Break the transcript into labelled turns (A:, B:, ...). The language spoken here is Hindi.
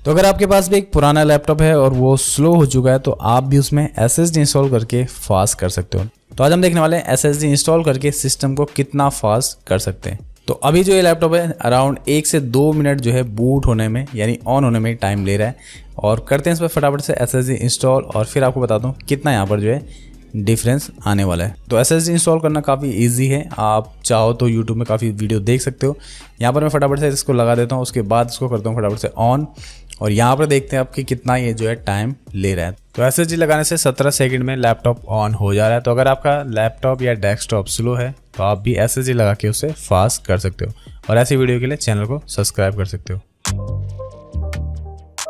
A: तो अगर आपके पास भी एक पुराना लैपटॉप है और वो स्लो हो चुका है तो आप भी उसमें SSD इंस्टॉल करके फास्ट कर सकते हो। तो आज हम देखने वाले हैं SSD इंस्टॉल करके सिस्टम को कितना फास्ट कर सकते हैं। तो अभी जो ये लैपटॉप है अराउंड 1 से 2 मिनट जो है बूट होने में यानी ऑन होने में टाइम ले रहा है, और करते हैं इस पर फटाफट से SSD इंस्टॉल और फिर आपको बताता हूँ कितना यहाँ पर जो है डिफरेंस आने वाला है। तो SSD इंस्टॉल करना काफ़ी इजी है, आप चाहो तो YouTube में काफ़ी वीडियो देख सकते हो। यहाँ पर मैं फटाफट से इसको लगा देता हूँ, उसके बाद इसको करता हूँ फटाफट से ऑन, और यहाँ पर देखते हैं आपकी कितना ये जो है टाइम ले रहा है। तो SSD लगाने से 17 सेकंड में लैपटॉप ऑन हो जा रहा है। तो अगर आपका लैपटॉप या डेस्कटॉप स्लो है तो आप भी SSD लगा के उसे फास्ट कर सकते हो, और ऐसी वीडियो के लिए चैनल को सब्सक्राइब कर सकते हो।